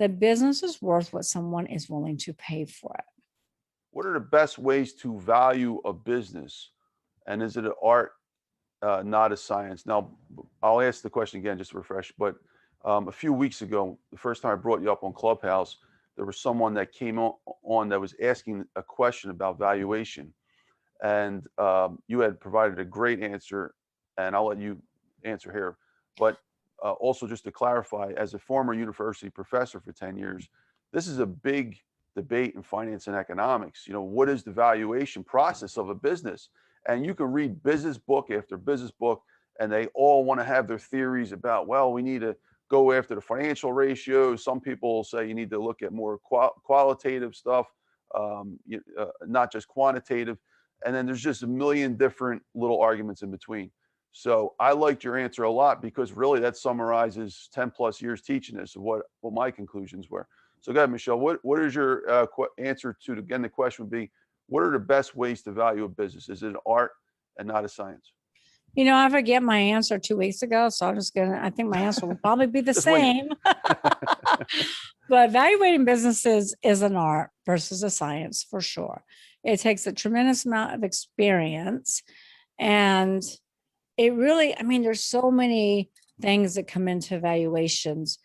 The business is worth what someone is willing to pay for it. What are the best ways to value a business? And is it an art, not a science? Now, I'll ask the question again just to refresh, but a few weeks ago, the first time I brought you up on Clubhouse, there was someone that came on that was asking a question about valuation. And you had provided a great answer, and I'll let you answer here. But also just to clarify, as a former university professor for 10 years, this is a big debate in finance and economics. You know, what is the valuation process of a business? And you can read business book after business book, and they all want to have their theories about, well, we need to go after the financial ratios. Some people say you need to look at more qualitative stuff, not just quantitative. And then there's just a million different little arguments in between. So I liked your answer a lot because really that summarizes 10 plus years teaching this of what my conclusions were. So go ahead, Michelle, what is your answer to, again, the question would be, what are the best ways to value a business? Is it an art and not a science? You know, I forget my answer 2 weeks ago, so I think my answer will probably be the same. But evaluating businesses is an art versus a science for sure. It takes a tremendous amount of experience, and it really, I mean, there's so many things that come into evaluations.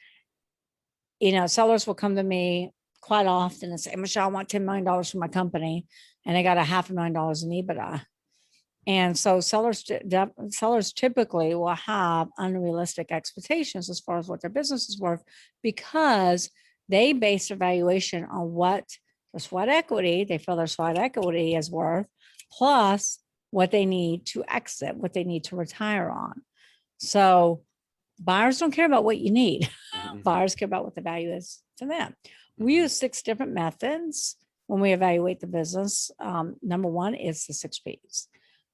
You know, sellers will come to me quite often and say, Michelle, I want $10 million from my company, and they got $500,000 in EBITDA. And so sellers typically will have unrealistic expectations as far as what their business is worth, because they base their valuation on what the sweat equity, they feel their sweat equity is worth, plus what they need to exit, what they need to retire on. So buyers don't care about what you need. Buyers care about what the value is to them. We use 6 different methods when we evaluate the business. Number one is the 6 P's,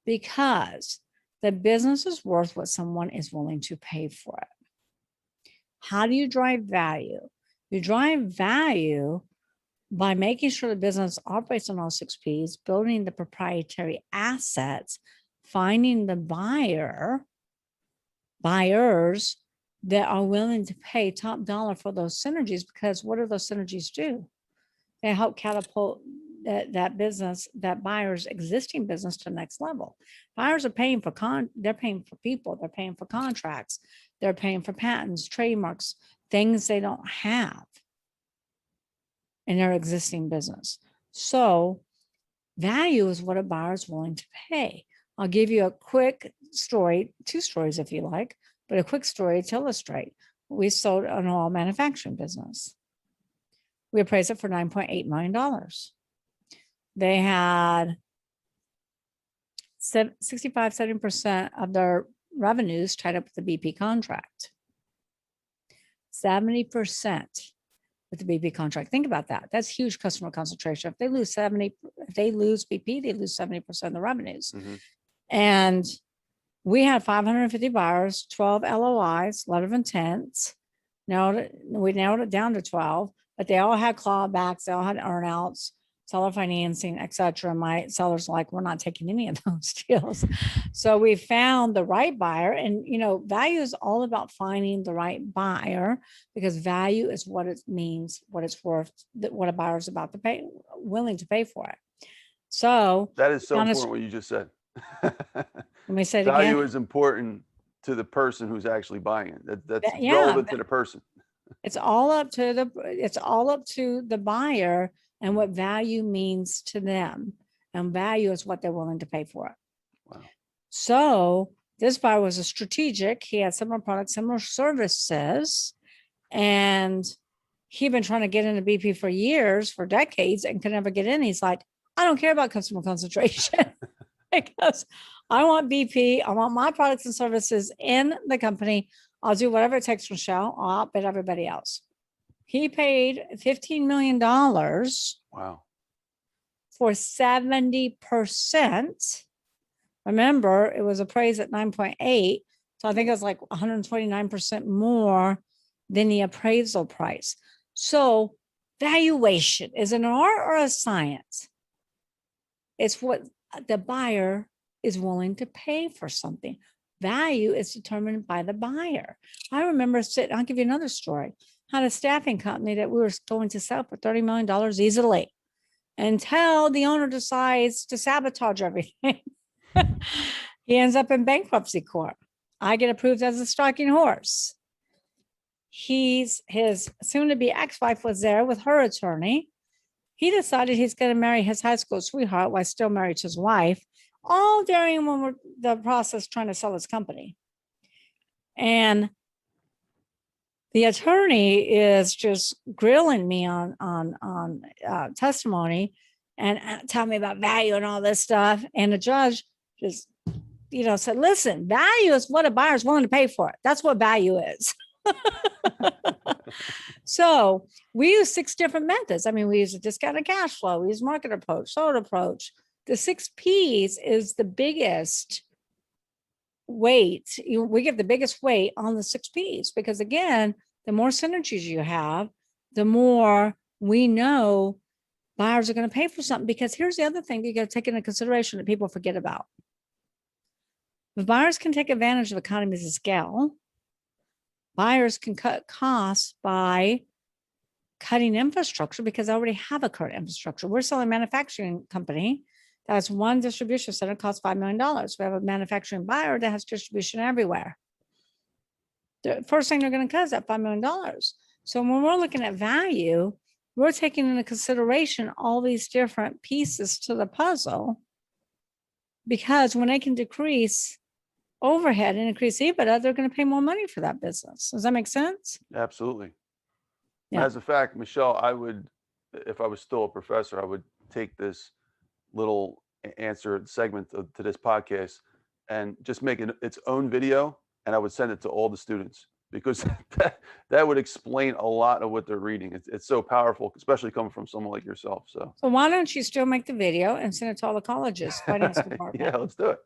because the business is worth what someone is willing to pay for it. How do you drive value? You drive value by making sure the business operates on all 6 P's, building the proprietary assets, finding the buyers that are willing to pay top dollar for those synergies, because what do those synergies do? They help catapult that business, that buyer's existing business to the next level. Buyers are paying for they're paying for people, they're paying for contracts, they're paying for patents, trademarks, things they don't have in their existing business. So value is what a buyer is willing to pay. I'll give you a quick story, 2 stories if you like, but a quick story to illustrate. We sold an oil manufacturing business. We appraised it for $9.8 million. They had 65-70% of their revenues tied up with the BP contract. 70% with the BP contract. Think about that. That's huge customer concentration. If they lose BP, they lose 70% of the revenues. And we had 550 buyers, 12 LOIs, letter of intent. We narrowed it down to 12, but they all had clawbacks, they all had earnouts, seller financing, etc. My sellers are like, we're not taking any of those deals. So we found the right buyer, and value is all about finding the right buyer, because value is what it means, what it's worth, what a buyer is about to pay, willing to pay for it. So that is so important what you just said. Let me say it value again. is important to the person who's actually buying it. That's relevant to the person. It's all up to the buyer and what value means to them. And value is what they're willing to pay for it. Wow. So this buyer was a strategic. He had similar products, similar services, and he'd been trying to get into BP for years, for decades, and could never get in. He's like, I don't care about customer concentration because I want BP. I want my products and services in the company. I'll do whatever it takes, Michelle. I'll outbid everybody else. He paid $15 million. Wow. For 70%. Remember, it was appraised at 9.8. So I think it was like 129% more than the appraisal price. So valuation, is it an art or a science? It's what the buyer is willing to pay for something. Value is determined by the buyer. I remember I'll give you another story. had a staffing company that we were going to sell for $30 million easily until the owner decides to sabotage everything. He ends up in bankruptcy court. I get approved as a stalking horse. His soon-to-be ex-wife was there with her attorney. He decided he's going to marry his high school sweetheart while still married to his wife, all during when we're the process trying to sell his company. And the attorney is just grilling me on testimony and telling me about value and all this stuff. And the judge just, said, listen, value is what a buyer is willing to pay for it. That's what value is. So we use 6 different methods. I mean, we use a discounted cash flow, we use market approach, sold approach. The 6 Ps is the biggest weight. We give the biggest weight on the 6 Ps because, again, the more synergies you have, the more we know buyers are going to pay for something. Because here's the other thing you got to take into consideration that people forget about. If buyers can take advantage of economies of scale, buyers can cut costs by cutting infrastructure because they already have a current infrastructure. We're selling a manufacturing company that has one distribution center, costs $5 million. We have a manufacturing buyer that has distribution everywhere. The first thing they're going to cut is that $5 million. So when we're looking at value, we're taking into consideration all these different pieces to the puzzle, because when they can decrease overhead and increase EBITDA, they're going to pay more money for that business. Does that make sense? Absolutely. Yeah. As a fact, Michelle, I would, if I was still a professor, I would take this little answer segment to this podcast and just make its own video, and I would send it to all the students, because that would explain a lot of what they're reading. It's so powerful, especially coming from someone like yourself. So why don't you still make the video and send it to all the colleges finance department? Yeah, let's do it.